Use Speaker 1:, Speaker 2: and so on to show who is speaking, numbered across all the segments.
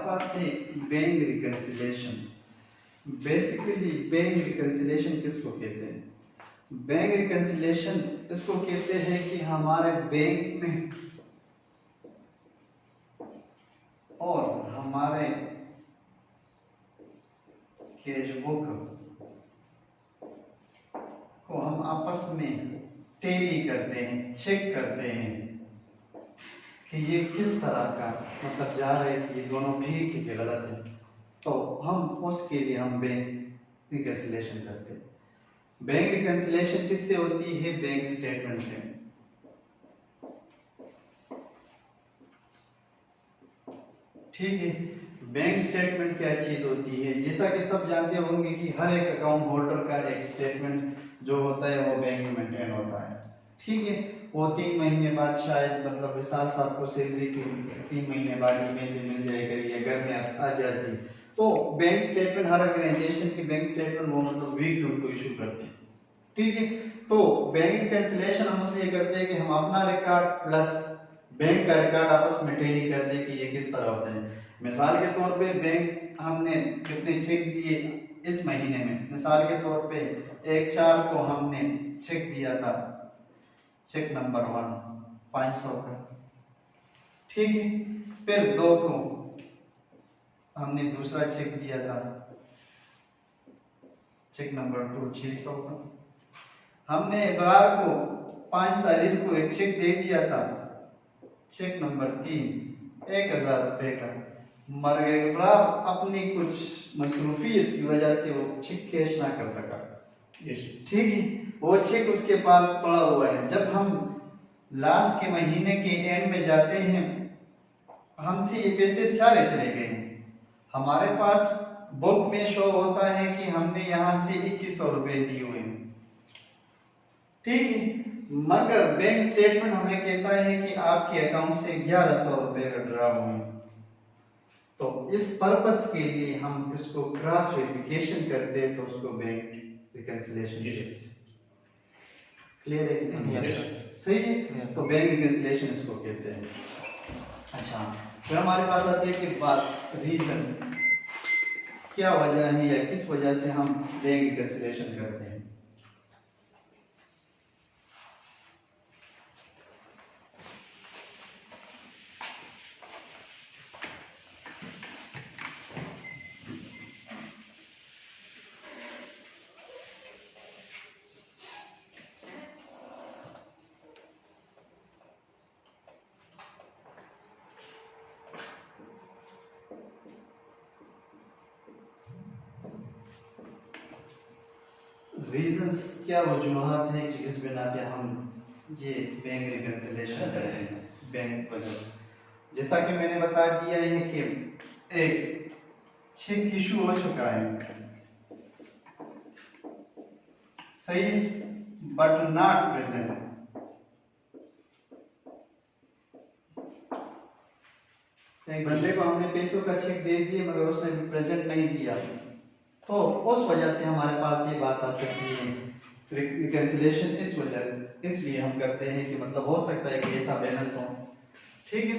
Speaker 1: पास है bank reconciliation. Basically bank reconciliation किसको कहते हैं? बैंक रिकंसिलिएशन इसको कहते हैं कि हमारे बैंक में और हमारे कैश बुक को हम आपस में टैली करते हैं, चेक करते हैं कि ये किस तरह का मतलब जा रहा है कि ये दोनों ठीक है कि गलत है, तो हम उसके लिए हम बैंक रिकंसिलिएशन करते हैं। बैंक रिकंसिलिएशन किससे होती है? बैंक स्टेटमेंट से। ठीक है, बैंक स्टेटमेंट क्या चीज होती है? जैसा कि सब जानते होंगे कि हर एक अकाउंट होल्डर का एक स्टेटमेंट जो होता है वो बैंक में मेंटेन होता है। ठीक है, वो 3 महीने बाद शायद मतलब विशाल साहब को सैलरी की 3 महीने बाद ईमेल में मिल जाया करिए, घर में आ जाती। तो बैंक स्टेटमेंट हर ऑर्गेनाइजेशन की बैंक स्टेटमेंट वो मतलब वीकली उनको इशू करते हैं। ठीक है, तो बैंक रिकंसिलिएशन हम इसलिए करते हैं कि हम अपना रिकॉर्ड प्लस बैंक का रिकॉर्ड आपस में टैली कर दे कि ये किस तरह होता है। मिसाल के तौर पे बैंक हमने कितने चेक दिए इस महीने में, मिसाल के तौर पे 1/4 को हमने चेक दिया था, चेक नंबर 1 500 का। ठीक है, फिर 2 को हमने दूसरा चेक दिया था, चेक नंबर 2 600 का। हमने इब्रार को 5 तारीख को एक चेक दे दिया था, चेक नंबर 3 1000 रुपए का। मगर इब्रार अपनी कुछ मसरूफियत की वजह से वो चेक कैश ना कर सका। ठीक है, वो चेक उसके पास पड़ा हुआ है। जब हम लास्ट के महीने के एंड में जाते हैं, हमसे ये पैसे सारे चले गए हैं, हमारे पास बुक में शो होता है कि हमने यहाँ से 2100 रुपए दिए हुए हैं। ठीक है, मगर बैंक स्टेटमेंट हमें कहता है कि आपके अकाउंट से 1100 रुपए विड्रॉ हुए। तो इस पर्पस के लिए हम इसको क्रॉस वेरिफिकेशन करते हैं, तो उसको बैंक रिकंसिलिएशन कहते हैं। क्लियर है कि नहीं? सही है, तो बैंक रिकंसिलिएशन इसको कहते हैं। अच्छा, फिर हमारे पास आती है कि बात रीजन, क्या वजह है या किस वजह से हम बैंक रिकंसिलिएशन करते हैं। रीजंस क्या वजूहात हैं कि जिस बिना पे हम ये बैंक रिकंसिलिएशन करते हैं। बैंक वजह, जैसा कि मैंने बता दिया है कि एक चेक इशू हो चुका है, सही, बट नॉट प्रेजेंट। एक बंदे को हमने पैसों का चेक दे दिए मगर उसने प्रेजेंट नहीं किया, तो उस वजह से हमारे पास ये बात आ सकती है रिकंसिलिएशन। इस वजह इसलिए हम करते हैं कि मतलब हो सकता है कि ऐसा बैलेंस हो। ठीक है,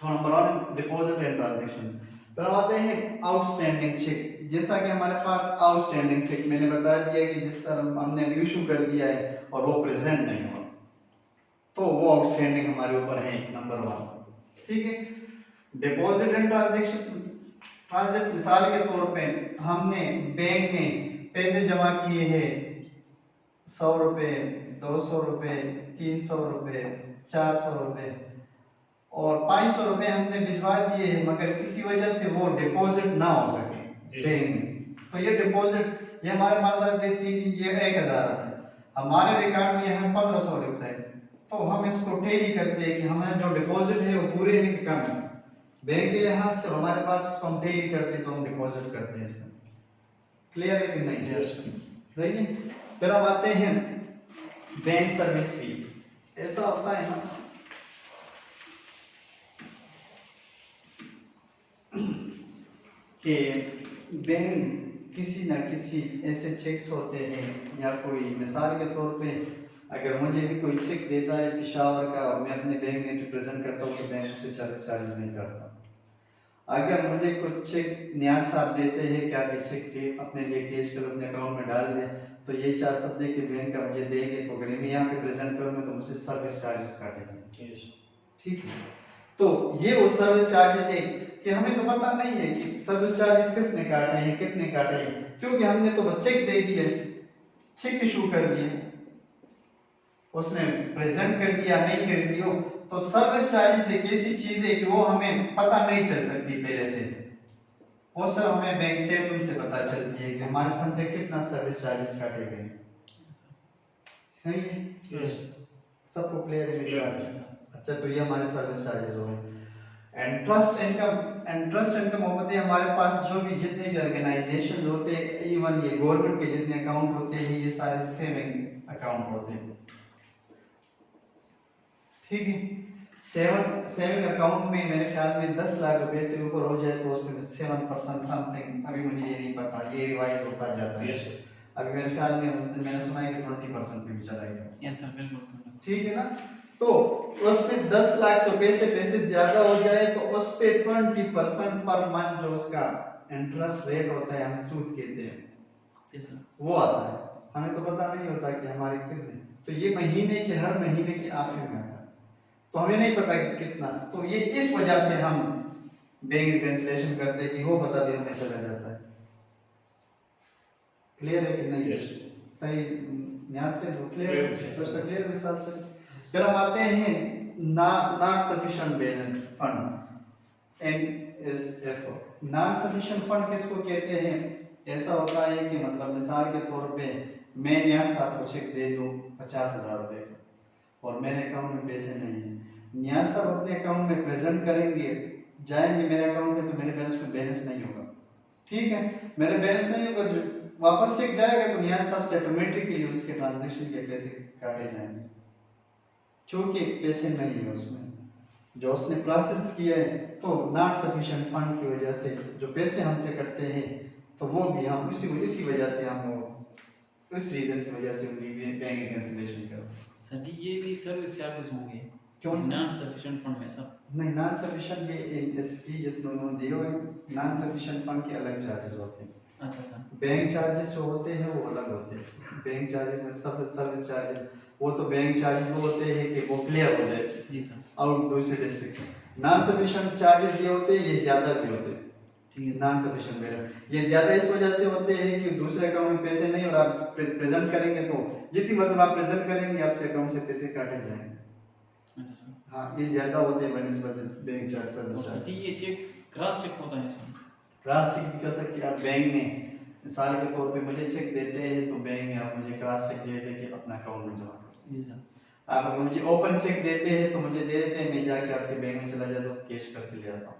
Speaker 1: नंबर 1 डिपॉजिट एंड ट्रांजैक्शन। फिर हम आते हैं आउटस्टैंडिंग चेक। जैसा कि हमारे पास आउटस्टैंडिंग चेक मैंने बता दिया कि जिस तरह हमने इशू कर दिया है और वो प्रेजेंट नहीं हुआ, तो वो आउटस्टैंडिंग हमारे ऊपर है नंबर 1। ठीक है, डिपॉजिट एंड ट्रांजैक्शन। ट्रांजैक्शन मिसाल के तौर पे हमने बैंक में पैसे जमा किए हैं 100 रुपए, 200 रुपए, 300 रुपए, 400 रुपए और 500 रुपए हमने भिजवा दिए हैं, मगर किसी वजह से वो डिपॉजिट ना हो सके बैंक में, तो ये डिपॉजिट ये हमारे पास आते थी, ये 1000 आता है, हमारे रिकॉर्ड में यहाँ 1500 लिखता है, तो हम इसको टैली करते हैं कि हमारा जो डिपॉजिट है वो पूरे है कि कम है। बैंक के लिहाज से हमारे पास इसको हम टैली करते हैं, तो हम डिपॉजिट करते हैं। क्लियर है कि नहीं? सही है। फिर हम आते हैं बैंक सर्विस फी। ऐसा होता है ना कि बैंक किसी ना किसी ऐसे चेक्स होते हैं, या कोई मिसाल के तौर पे अगर मुझे भी कोई चेक देता है पेशावर का और मैं अपने बैंक में रिप्रेजेंट करता हूँ, तो बैंक उससे चार्जेस नहीं करता। अगर मुझे कुछ चेक न्याज साहब देते हैं कि आप ये चेक के अपने लिए कैश कर अपने अकाउंट में डाल दें, तो ये चार्ज सब दे के बैंक का मुझे देंगे, तो अगर मैं यहाँ पे प्रेजेंट करूँगा तो मुझसे सर्विस चार्जेस काटेंगे। ठीक है, तो ये वो सर्विस चार्जेस है कि हमें तो पता नहीं है कि सर्विस चार्जेस किसने काटे हैं, कितने काटे हैं, क्योंकि हमने तो बस चेक दे दिए, चेक इशू कर दिए, उसने प्रेजेंट कर दिया नहीं कर दिया। तो सर्विस चार्जेस एक ऐसी चीज है कि वो हमें पता नहीं चल सकती पहले से, वो सब हमें बैंक स्टेटमेंट से पता चलती है कि हमारे सन से कितना सर्विस चार्जेस काटे गए। सही है, सबको क्लियर है? अच्छा, तो ये हमारे सर्विस चार्जेस हो गए। इंटरेस्ट इनकम होते हैं हमारे पास जो भी जितने भी ऑर्गेनाइजेशन होते हैं, इवन ये गवर्नमेंट के जितने अकाउंट होते हैं, ये सारे सेविंग अकाउंट होते हैं। ठीक है, सेविंग अकाउंट में मेरे ख्याल में 10 लाख रुपए से ऊपर हो जाए तो उसमें 7% समथिंग, अभी मुझे ये नहीं पता, ये रिवाइज होता जाता है। अभी मेरे ख्याल में उस दिन मैंने सुना है कि 20% पे भी चला गया। यस सर, बिल्कुल। ठीक है ना, तो उसमें 10 लाख रुपए से पैसे ज्यादा हो जाए तो उस पे 20% पर मंथ जो उसका इंटरेस्ट रेट होता है, हम सूद कहते हैं, वो आता है। हमें तो पता नहीं होता कि हमारे कितने, तो ये महीने के हर महीने के आखिर में आता है, तो हमें नहीं पता कि कितना, तो ये इस वजह से हम बैंक रिकंसिलिएशन करते हैं कि वो बता भी हमें चला जाता है। क्लियर है कि नहीं? सही, यहाँ से क्लियर, सबसे क्लियर मिसाल से। फिर हम आते हैं not sufficient balance fund, NSF। Not sufficient fund किसको कहते हैं? ऐसा होता है कि मतलब मिसाल के तौर पे मैं न्याज साहब को चेक दे दूं 50,000 रुपए और मेरे अकाउंट में पैसे नहीं है, न्याज साहब अपने अकाउंट में प्रेजेंट करेंगे, जाएंगे मेरे अकाउंट में, तो मेरे बैलेंस में बैलेंस नहीं होगा। ठीक है, मेरे बैलेंस नहीं होगा, जो वापस चेक जाएगा तो न्याज साहब से ऑटोमेटिकली उसके ट्रांजैक्शन के पैसे काटे जाएंगे, क्योंकि पैसे नहीं है उसमें जो उसने प्रोसेस किया है। तो नॉट सफिशिएंट फंड की वजह से जो पैसे हमसे कटते हैं, तो वो भी हम इसी वजह से हम उस रीजन की वजह से उनकी बैंक कैंसिलेशन करते हैं।
Speaker 2: सर जी, ये भी सर्विस चार्जेस होंगे
Speaker 1: क्यों?
Speaker 2: नॉन सफिशिएंट फंड में सर
Speaker 1: नहीं, नॉन सफिशिएंट ये एसपी जिसने उन्होंने दिए हुए, नॉन सफिशिएंट फंड के अलग चार्जेस होते हैं।
Speaker 2: अच्छा सर,
Speaker 1: बैंक चार्जेस जो होते हैं वो अलग होते हैं। बैंक चार्जेस में सब सर्विस चार्जेस, वो तो बैंक चार्जेस वो होते हैं कि वो क्लियर हो जाए
Speaker 2: जी सर,
Speaker 1: आउट दूसरे डिस्ट्रिक्ट में। नॉन सफिशिएंट चार्जेस ये होते हैं, ये ज्यादा भी होते हैं।
Speaker 2: ठीक है,
Speaker 1: नॉन सफिशिएंट बैलेंस ये ज्यादा इस वजह से होते हैं कि दूसरे अकाउंट में पैसे नहीं, और आप प्रेजेंट करेंगे तो जितनी मतलब आप प्रेजेंट करेंगे आपसे अकाउंट से पैसे काटे जाएंगे।
Speaker 2: अच्छा सर,
Speaker 1: हाँ, ये ज्यादा होते हैं बनिस्बत bank charge service
Speaker 2: sir
Speaker 1: charge.
Speaker 2: जी ये चेक क्रॉस चेक होता है सर?
Speaker 1: क्रॉस चेक भी कर सकते हैं आप। बैंक में मिसाल के तौर पे मुझे चेक देते हैं तो बैंक में आप मुझे क्रॉस चेक दे देते कि अपना अकाउंट में जमा करो।
Speaker 2: जी सर।
Speaker 1: आप अगर मुझे ओपन चेक देते हैं तो मुझे दे देते हैं, मैं जाके आपके बैंक में चला जाता हूँ, कैश करके ले आता हूँ।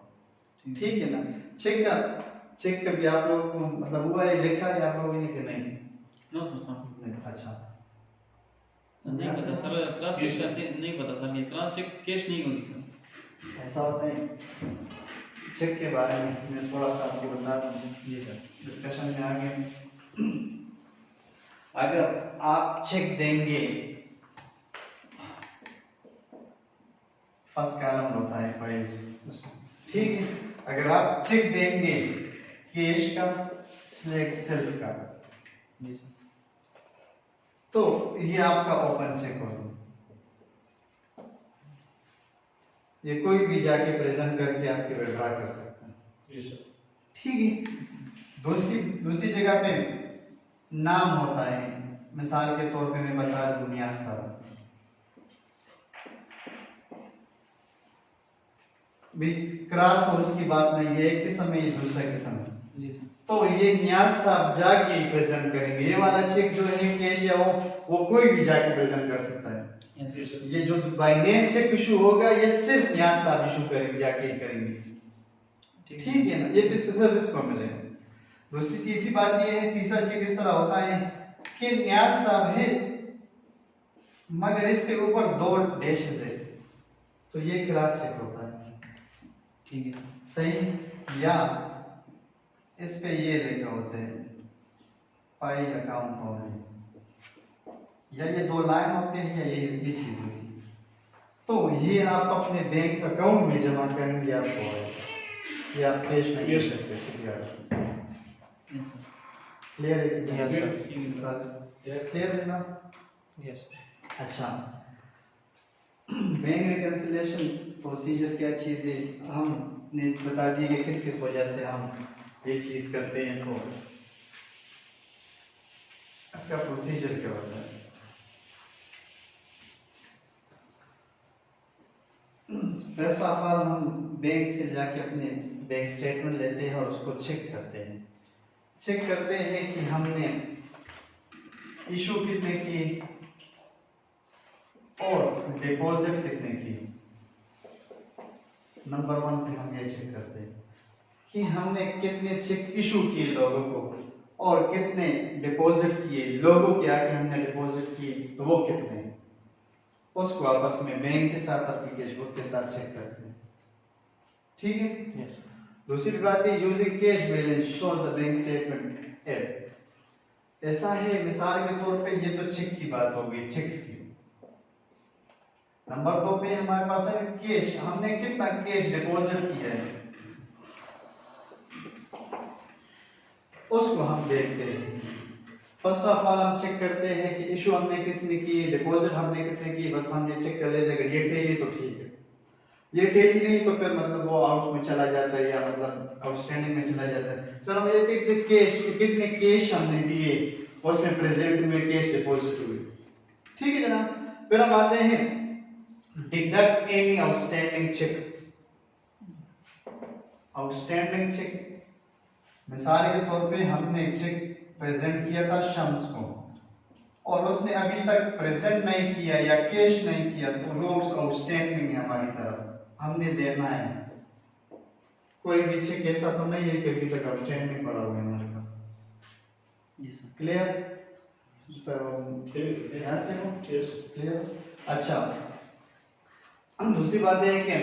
Speaker 1: ठीक है ना? चेक का भी आप लोग को मतलब हुआ है, लिखा है आप लोगों ने कि नहीं?
Speaker 2: नो सर,
Speaker 1: नहीं। अच्छा,
Speaker 2: नहीं पता सर, क्रॉस चेक का नहीं पता सर, ये क्रॉस चेक कैश नहीं होगी सर।
Speaker 1: ऐसा होता है। चेक के बारे में मैं थोड़ा सा आपको बता दूं।
Speaker 2: जी सर,
Speaker 1: डिस्कशन में आगे अगर आप चेक देंगे, फर्स्ट कॉलम होता है प्राइस, ठीक है? अगर आप चेक देंगे कैश का सेल्फ का,
Speaker 2: जी सर,
Speaker 1: तो ये आपका ओपन चेक होगा। ये कोई भी जाके प्रेजेंट करके आपके विड्रॉ कर सकता है।
Speaker 2: जी सर,
Speaker 1: ठीक है। दूसरी जगह पे नाम होता है, मिसाल के तौर पे मैं बता दूं न्याज साहब, भी क्रॉस और उसकी बात नहीं है, एक किस्म है, ये दूसरा किस्म है।
Speaker 2: जी सर,
Speaker 1: तो ये न्याज साहब जाके प्रेजेंट करेंगे। ये वाला चेक जो है कैश या वो कोई भी जाके प्रेजेंट कर सकता है। ये जो बाय नेम चेक इशू होगा ये सिर्फ न्याज साहब इशू करेंगे, जाके करेंगे। ठीक है ना? ये भी सर्विस को मिलेगा। दूसरी तीसरी बात ये है, तीसरा चेक इस तरह होता है कि न्याज साहब है मगर इसके ऊपर 2 डैशेस है, तो ये क्रॉस चेक होता है।
Speaker 2: ठीक है
Speaker 1: सही? या इस पे ये लिखा होते हैं पाई अकाउंट होल्डिंग, या ये 2 लाइन होते हैं या ये चीज होती है। तो ये आप अपने बैंक अकाउंट में जमा करेंगे आपको आएगा। ये आप कैश नहीं दे सकते किसी का।
Speaker 2: Yes sir.
Speaker 1: क्लियर है?
Speaker 3: Yes, sir.
Speaker 1: क्लियर है ना?
Speaker 3: यस
Speaker 1: अच्छा, बैंक रिकंसिलिएशन प्रोसीजर क्या चीज़ है हमने बता दिया कि किस किस वजह से हम ये चीज़ करते हैं, तो इसका प्रोसीजर क्या होता है। फर्स्ट ऑफ ऑल हम बैंक से जाके अपने बैंक स्टेटमेंट लेते हैं और उसको चेक करते हैं। चेक करते हैं कि हमने इशू कितने की और डिपॉजिट कितने की। नंबर 1 पे हम ये चेक करते हैं कि हमने कितने चेक इशू किए लोगों को और कितने डिपॉजिट किए लोगों के आके हमने डिपॉजिट किए तो वो कितने, उसको आपस में बैंक के साथ अपनी कैश बुक के साथ चेक करते हैं। ठीक है।
Speaker 3: यस
Speaker 1: दूसरी बात है using cash balance show the bank statement add. ऐसा है मिसाल के तौर पे ये तो चेक की बात हो गई, चेक्स की। नंबर 2 पे हमारे पास है कैश, हमने कितना कैश डिपॉजिट किया है उसको हम देखते हैं। फर्स्ट ऑफ ऑल हम चेक करते हैं कि इशू हमने किसने की, डिपॉजिट हमने कितने की, बस हम ये चेक कर लेते हैं अगर ये टेली तो ठीक है, ये टेली नहीं तो फिर मतलब वो आउट में चला जाता है या मतलब आउटस्टैंडिंग में चला जाता है। फिर हम ये देखते हैं कैश कितने कैश हमने दिए उसमें प्रेजेंट में कैश डिपॉजिट हुई। ठीक है जनाब। फिर हम आते हैं deduct any outstanding cheque. Outstanding cheque मिसाल के तौर पे हमने चेक प्रेजेंट किया था शम्स को और उसने अभी तक प्रेजेंट नहीं किया या कैश नहीं किया तो वो आउटस्टैंडिंग है हमारी तरफ, हमने देना है। कोई भी चेक ऐसा तो नहीं है कि अभी तक आउटस्टैंडिंग पड़ा हुआ है हमारे पास।
Speaker 2: जी सर।
Speaker 1: Clear sir? यहाँ से हो क्लियर? अच्छा, दूसरी बात है कि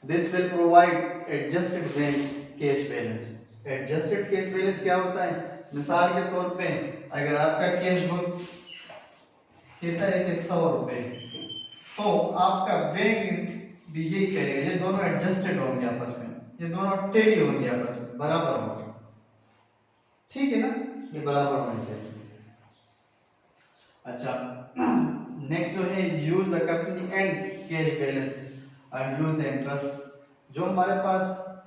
Speaker 1: this will provide adjusted bank cash balance. Adjusted cash balance क्या होता है? मिसाल के तौर पे अगर आपका कैश बुक कहता है कि 100 रुपए तो आपका बैंक भी यही करेगा, ये दोनों एडजस्टेड होंगे आपस में, ये दोनों टेली होंगे आपस में, बराबर होंगे। ठीक है ना? ये बराबर होने चाहिए। अच्छा, नेक्स्ट जो है use the company and cash balance and use the interest. जो हमारे पास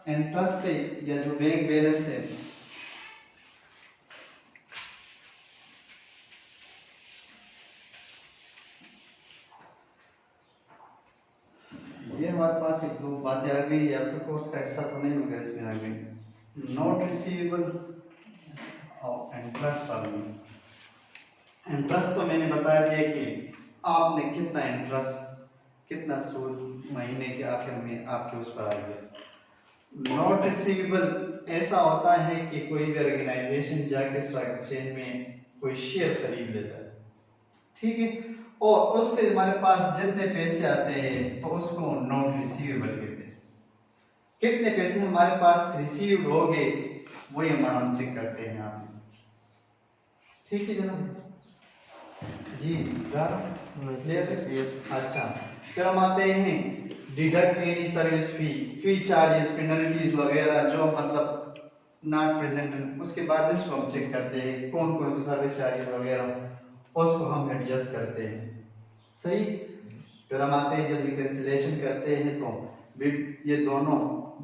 Speaker 1: इंटरेस्ट है या जो बैंक बैलेंस है ये हमारे पास एक दो बातें आ गई, या तो कोर्स का हिस्सा तो नहीं मगर इसमें आ गई। नॉट रिसीवेबल और इंटरेस्ट आ गई। इंटरेस्ट तो मैंने बता दिया कि आपने कितना इंटरेस्ट कितना सूद महीने के आखिर में आपके उस पर आ गया। नॉट रिसीवेबल ऐसा होता है कि कोई भी ऑर्गेनाइजेशन जाके स्टॉक एक्सचेंज में कोई शेयर खरीद लेता है, ठीक है, और उससे हमारे पास जितने पैसे आते हैं तो उसको नॉट रिसीवेबल कहते हैं। कितने पैसे हमारे पास रिसीव्ड हो गए वही अमाउंट हम चेक करते हैं यहाँ पे। ठीक है जनाब जी, क्लियर है?
Speaker 3: यस
Speaker 1: अच्छा, फिर हम आते हैं deduct any service fee charges penalties वगैरह जो मतलब नॉट प्रेजेंट, उसके बाद इसको हम चेक करते हैं कौन कौन से सर्विस चार्जेस वगैरह उसको हम एडजस्ट करते हैं। सही। फिर हम आते हैं जब रिकंसिलिएशन करते हैं तो ये दोनों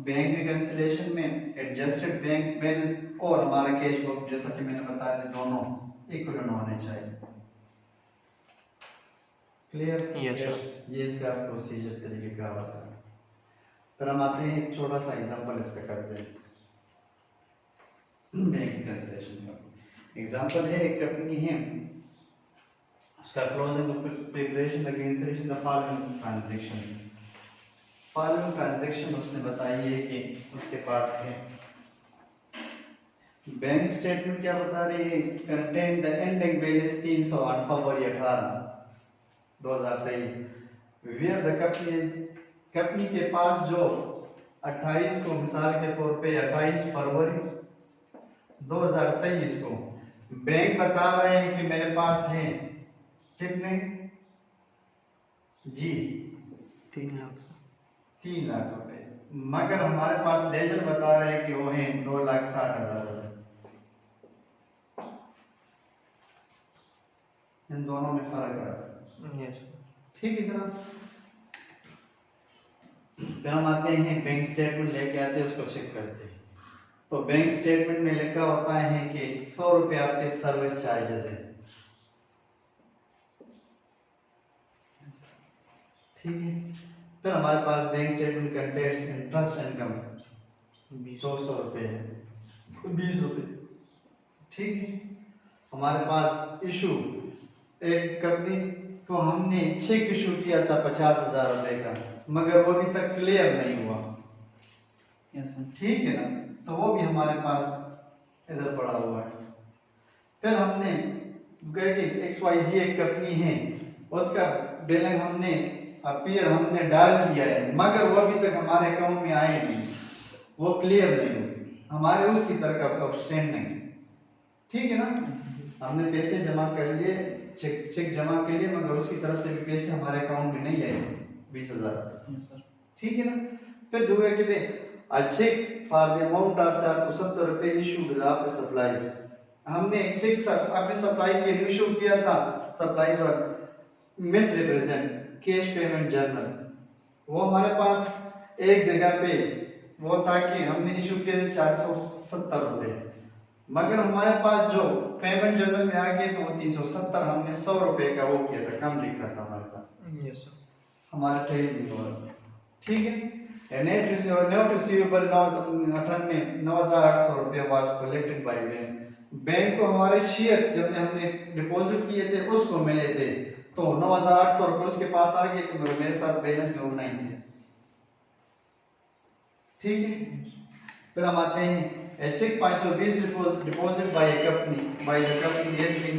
Speaker 1: बैंक रिकंसिलिएशन में एडजस्टेड बैंक बैलेंस और हमारा कैश बुक जैसा कि मैंने बताया था दोनों इक्वल होने चाहिए। क्लियर?
Speaker 3: Yes sir.
Speaker 1: ये इसका प्रोसीजर तरीके का होता है। फिर हम आते हैं एक छोटा सा एग्जांपल इस पे करते हैं बैंक रिकंसिलिएशन का। एग्जांपल है एक कंपनी है उसका closing preparation the cancellation the following transactions. Following transaction उसने बताई है कि उसके पास है बैंक स्टेटमेंट क्या बता रही है, contain the ending balance 308 February 18 2023 where the company के पास जो 28 को मिसाल के तौर पे 28 फरवरी 2023 को बैंक बता रहे हैं कि मेरे पास है कितने जी
Speaker 3: 3 लाख
Speaker 1: 3 लाख रुपए मगर हमारे पास लेजर बता रहे हैं कि वो है 2,60,000 रुपए। इन दोनों में फर्क आ रहा है। ठीक है जनाब। फिर हम आते हैं बैंक स्टेटमेंट लेके आते हैं, उसको चेक करते हैं। तो बैंक स्टेटमेंट में लिखा होता है कि 100 रुपए आपके सर्विस चार्जेस है। ठीक है। फिर हमारे पास bank statement contents interest income 200 रुपए है, 20 रुपए। ठीक है। हमारे पास इशू, एक कंपनी को हमने चेक इशू किया था 50,000 रुपए का, मगर वो अभी तक क्लियर नहीं हुआ। ठीक है ना, तो वो भी हमारे पास इधर पड़ा हुआ है। फिर हमने XYZ एक कंपनी है, उसका बिलिंग हमने अपीयर हमने डाल दिया है, मगर वो अभी तक हमारे अकाउंट में आए नहीं, वो क्लियर नहीं हुई, हमारे उसकी तरफ का आउटस्टैंडिंग। ठीक है ना, हमने पैसे जमा कर लिए, चेक जमा कर लिए, मगर उसकी तरफ से भी पैसे हमारे अकाउंट में नहीं आए 20,000। ठीक है ना। फिर दुआ के दे a check for the amount of 470 रुपए issued with office supplies। हमने एक चेक ऑफिस सप्लाई के लिए इशू किया था, सप्लाईज और miss represent cash payment journal, वो हमारे पास एक जगह पे वो था कि हमने इशू किए थे 470 रुपए, मगर हमारे पास जो पेमेंट जर्नल में आ गए तो वो 370, हमने 100 रुपए का वो किया था, कम लिखा था हमारे पास। Yes sir. हमारा ट्रेड नहीं हो रहा। ठीक है। नेट रिसीवेबल 9,800 रुपए was collected by bank. Bank को हमारे शेयर जब हमने डिपॉजिट किए थे उसको मिले थे, तो 9,800 रुपए उसके पास आ गए, तो मेरे साथ बैलेंस में वो नहीं थे। ठीक है। फिर हम आते हैं cheque 520 deposit by the company has been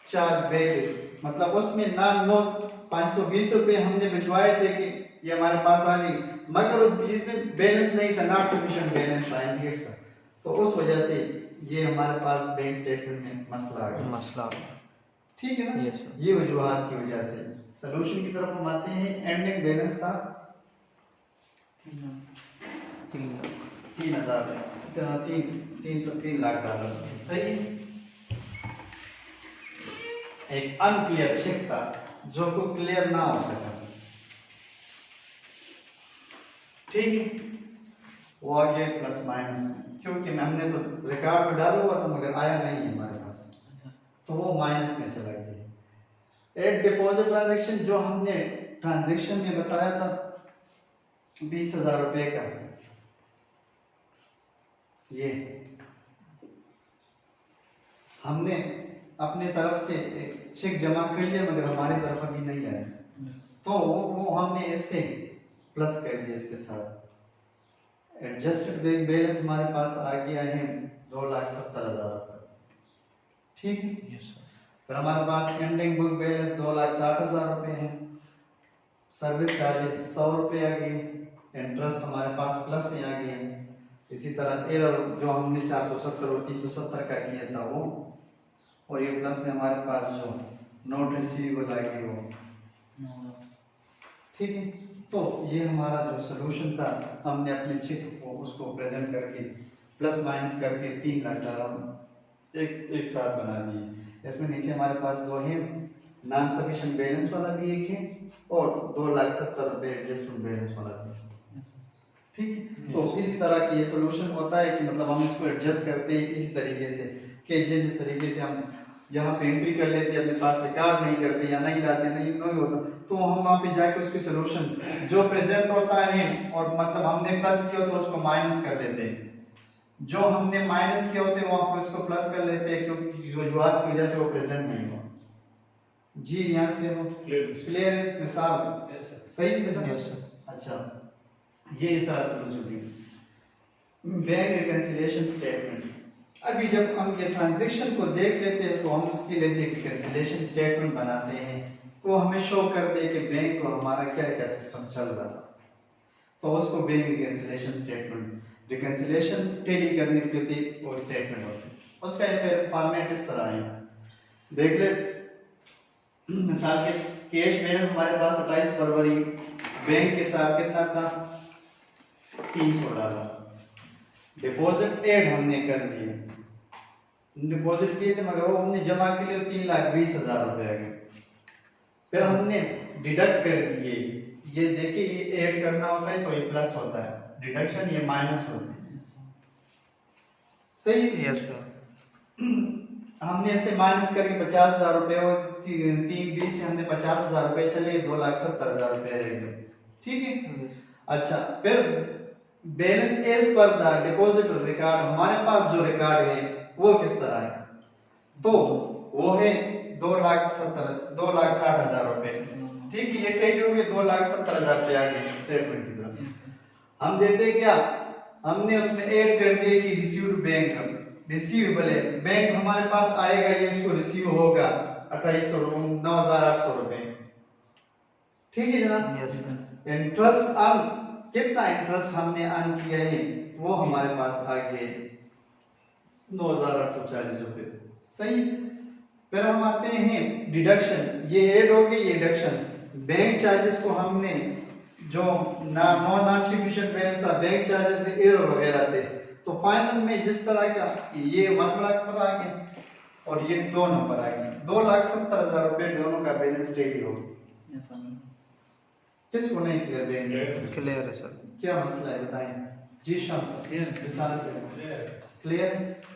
Speaker 1: charge back, मतलब उसमें नाम नो 520 रुपए हमने भिजवाए थे कि ये हमारे पास आ गई, मगर उस जिसमें बैलेंस नहीं था, नॉट सफिशिएंट बैलेंस था इंडिकेट, तो उस वजह से ये हमारे पास बैंक स्टेटमेंट में मसला आ गया। ठीक है ना। yes, ये वजूहात की वजह से सॉल्यूशन की तरफ हम आते हैं। एंडिंग बैलेंस था 3 लाख डॉलर। सही। एक अनक्लियर चेक था जो को क्लियर ना हो सका। ठीक है। वो आगे प्लस माइनस, क्योंकि हमने तो रिकॉर्ड में डाला हुआ था मगर आया नहीं है हमारे पास, तो वो माइनस में चला गया। एट डिपॉजिट ट्रांजैक्शन जो हमने ट्रांजैक्शन में बताया था 20,000 रुपए का, ये हमने अपने तरफ से एक चेक जमा कर लिया मगर हमारी तरफ अभी नहीं आया, तो वो हमने इससे प्लस कर दिया इसके साथ। एडजस्टेड बैंक बैलेंस हमारे पास आ गया है 2,70,000 रुपए। ठीक है। Yes sir. फिर हमारे पास एंडिंग बुक बैलेंस 2,60,000 रुपए है। सर्विस चार्जेस 100 रुपए आ गए, इंटरेस्ट हमारे पास प्लस में आ गया। इसी तरह एरर जो हमने 470 और 370 का किया था वो, और ये प्लस में हमारे पास जो नोट रिसीवेबल आ गई वो। ठीक है। तो ये हमारा जो सलूशन था, हमने अपने चेक को उसको प्रेजेंट करके प्लस माइनस करके 3 लाख डॉलर एक साथ बना दिए। इसमें नीचे हमारे पास दो है, नॉन सफिशिएंट बैलेंस वाला भी एक है और 2,70,000 रुपए एडजस्टमेंट बैलेंस वाला भी। ठीक है। तो इसी तरह की ये सलूशन होता है कि मतलब हम इसको एडजस्ट करते हैं इसी तरीके से कि जिस तरीके से हम यहाँ पे एंट्री कर लेते हैं, अपने पास रिकॉर्ड नहीं करते या नहीं लाते, नहीं होता, तो हम वहाँ पे जाके उसकी सलूशन जो प्रेजेंट होता है और मतलब हमने प्लस किया तो उसको माइनस कर देते हैं, जो हमने माइनस किया होते हैं वहाँ पे उसको प्लस कर लेते हैं, क्योंकि वजूहात की वजह से वो प्रेजेंट नहीं हुआ। जी यहाँ से वो क्लियर है मिसाल? सही है। अच्छा, ये इस तरह सलूशन। बैंक रिकंसिलिएशन स्टेटमेंट, अभी जब हम ये ट्रांजैक्शन को देख लेते हैं तो हम उसके लिए रिकंसिलिएशन स्टेटमेंट बनाते हैं, तो हमें शो कर दे कि बैंक को हमारा क्या क्या सिस्टम चल रहा था, तो उसको bank reconciliation statement, reconciliation tally करने के लिए वो स्टेटमेंट होती है। उसका फिर फॉर्मेट इस तरह है, देख ले। मिसाल के कैश बैलेंस हमारे पास 27 फरवरी बैंक के साथ कितना था $300 डिपॉजिट एड हमने कर दिए, डिपॉजिट किए थे मगर वो हमने जमा के लिए 3,20,000 रुपए आ गए। फिर हमने डिडक्ट कर दिए, ये देखिए ये ऐड करना होता है तो ये प्लस होता है, डिडक्शन ये माइनस होता है, सही।
Speaker 3: Yes sir.
Speaker 1: हमने इससे माइनस करके 50,000 रुपए और 320 से हमने 50,000 रुपए चले 2,70,000 रुपए रह गए, ठीक है। अच्छा, फिर balance as per the deposit record, हमारे पास जो रिकॉर्ड है वो किस तरह है, तो वो है 2,60,000 रुपए, ठीक है। ये ट्रेड हो गए 2,70,000 रुपए आ गए स्टेटमेंट की तरफ। हम देते क्या, हमने उसमें ऐड कर दिए कि रिसीव्ड बैंक, रिसीवेबल है, बैंक हमारे पास आएगा, ये इसको रिसीव होगा 9,800 रुपए, ठीक है जनाब। इंटरेस्ट अर्न, कितना इंटरेस्ट हमने अर्न किया है वो हमारे पास आ गए 9,840 रुपए, सही। फिर हम आते हैं डिडक्शन, ये ऐड हो गई, ये डिडक्शन। बैंक चार्जेस को हमने जो नॉन सफिशिएंट बैलेंस था, बैंक चार्जेस से एरर वगैरह थे, तो फाइनल में जिस तरह का ये 1 लाख पर आ गए और ये 2 नंबर आ गए, 2,70,000 रुपए दोनों का बैलेंस स्टेट हो। किसको नहीं क्लियर बैंक?
Speaker 3: क्लियर है सर।
Speaker 1: क्या मसला है बताएं जी शाम सर।
Speaker 2: Clear
Speaker 1: clear.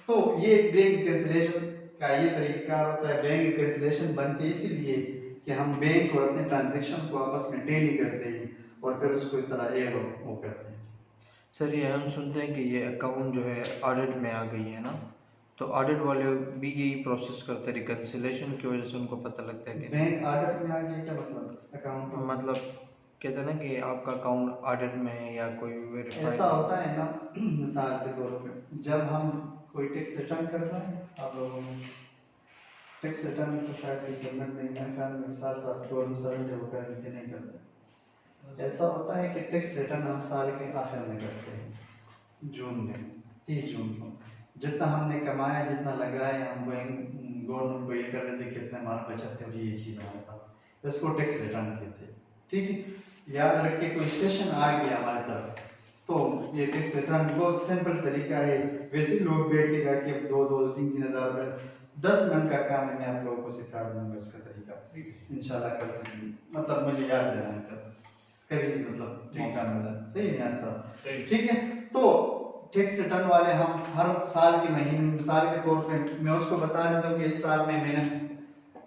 Speaker 1: तो ये बैंक कैंसिलेशन का ये तरीका होता है, बैंक कैंसिलेशन बनती है इसीलिए कि हम बैंक और अपने ट्रांजैक्शन को आपस में डेली करते हैं और फिर उसको इस तरह ऐड वो करते हैं।
Speaker 3: सर ये हम सुनते हैं कि ये अकाउंट जो है ऑडिट में आ गई है ना, तो ऑडिट वाले भी यही प्रोसेस करते हैं, रिकंसिलेशन की वजह से उनको पता लगता है कि
Speaker 1: बैंक ऑडिट में आ गया, क्या मतलब अकाउंट
Speaker 3: मतलब कहते हैं ना कि आपका अकाउंट ऑडिट में है या कोई
Speaker 1: ऐसा होता है ना, मिसाल के तौर पे जब हम कोई टैक्स रिटर्न करते हैं, आप लोगों टैक्स रिटर्न तो शायद कोई सबमिट नहीं है, ख्याल में साथ साथ गवर्नमेंट सर्वेंट होकर इनके नहीं करते। ऐसा होता है कि टैक्स रिटर्न हम साल के आखिर में करते हैं, जून में 30 जून को, जितना हमने कमाया जितना लगाया हम गवर्नमेंट को ये कर देते कि इतने हमारा बचत है और ये चीज़ हमारे पास, इसको टैक्स रिटर्न कहते हैं, ठीक है। याद रखिए कोई सेशन आ गया हमारी तरफ तो ये टैक्स रिटर्न बहुत सिंपल तरीका है, वैसे लोग बैठ के जाके 2-3 हज़ार रुपये 10 मिनट का काम है, मैं आप लोगों को सिखा दूंगा इसका तरीका, इंशाल्लाह कर सकेंगे। मतलब मुझे याद देना है कभी भी मतलब मौका मिला, सही है सर, ठीक है। तो टैक्स रिटर्न वाले हम हर साल के महीने, मिसाल के तौर पे मैं उसको बता देता हूँ कि इस साल में मैंने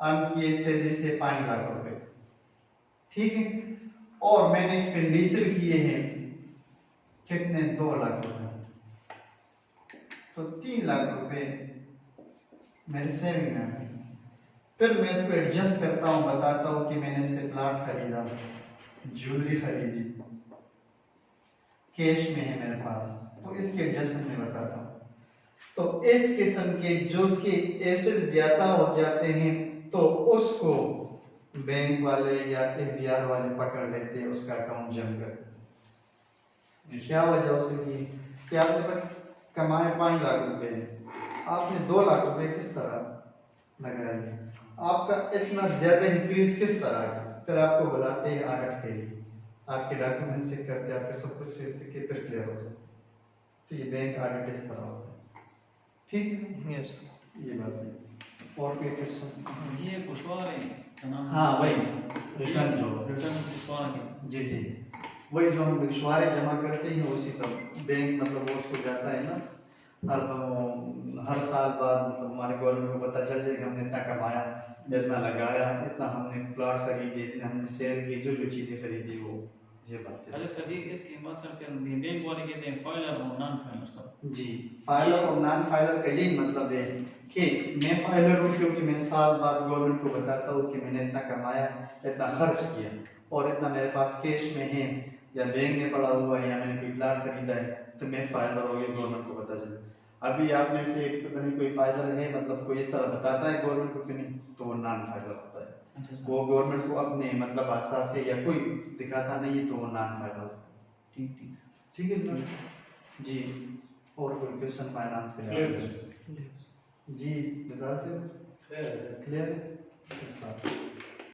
Speaker 1: अर्न किए सैलरी से 5 लाख रुपए, ठीक है, और मैंने एक्सपेंडिचर किए हैं कितने 2 लाख रुपए, तो 3 लाख रुपए मेरे सेविंग में है। फिर मैं इसको एडजस्ट करता हूँ, बताता हूँ कि मैंने इससे प्लाट खरीदा, ज्वेलरी खरीदी, कैश में है मेरे पास, तो इसके एडजस्टमेंट में बताता हूँ। तो इस किस्म के जो उसके एसेट ज्यादा हो जाते हैं तो उसको बैंक वाले या एफबीआर वाले पकड़ लेते हैं, उसका अकाउंट जम कर देते। क्या वजह उसकी कि आपने कमाए 5 लाख रुपए, आपने 2 लाख रुपए किस तरह लगा लिए, आपका इतना ज्यादा इंक्रीज किस तरह है, फिर आपको बुलाते हैं ऑडिट के लिए, आपके डॉक्यूमेंट चेक करते हैं, आपके सब कुछ चेक करके फिर क्लियर हो जाए। तो ये बैंक ऑडिट इस तरह होता है, ठीक है।
Speaker 3: यस
Speaker 1: ये बात है। और कोई क्वेश्चन?
Speaker 2: ये कुशवाहा है का नाम?
Speaker 1: हाँ वही रिटर्न जो
Speaker 2: रिटर्न कुशवाहा के,
Speaker 1: जी जी वही जो हम रिश्वारे जमा करते हैं उसी का बैंक मतलब वो उसको जाता है ना, हर साल बाद मतलब हमारे गवर्नमेंट को पता चल जाए कि हमने इतना कमाया, इतना लगाया, इतना हमने प्लॉट खरीदे, इतना हमने सेल की, जो जो चीज़ें खरीदी वो ये बात है।
Speaker 2: अच्छा सर जी, इसके बाद सर फिर बैंक वाले कहते हैं फाइलर और नॉन फाइलर सब।
Speaker 1: जी फाइलर और नॉन फाइलर का यही मतलब है कि मैं फाइलर हूँ क्योंकि मैं साल बाद गवर्नमेंट को बताता हूँ कि मैंने इतना कमाया, इतना खर्च किया और इतना मेरे पास कैश में है या बैंक में पड़ा हुआ है या मैंने कोई प्लाट खरीदा है, तो मैं फाइलर हो गया, गवर्नमेंट को पता चले। अभी आप में से पता नहीं कोई फाइलर है, मतलब कोई इस तरह बताता है गवर्नमेंट को कि नहीं, तो वो नॉन फाइलर होता है।
Speaker 2: अच्छा सर,
Speaker 1: वो गवर्नमेंट को अपने मतलब आशा से या कोई दिखाता नहीं है तो वो नॉन फाइलर होता है।
Speaker 2: ठीक ठीक सर,
Speaker 1: ठीक है सर जी। और कोई क्वेश्चन फाइनेंस के लिए? जी मिसाल से क्लियर है।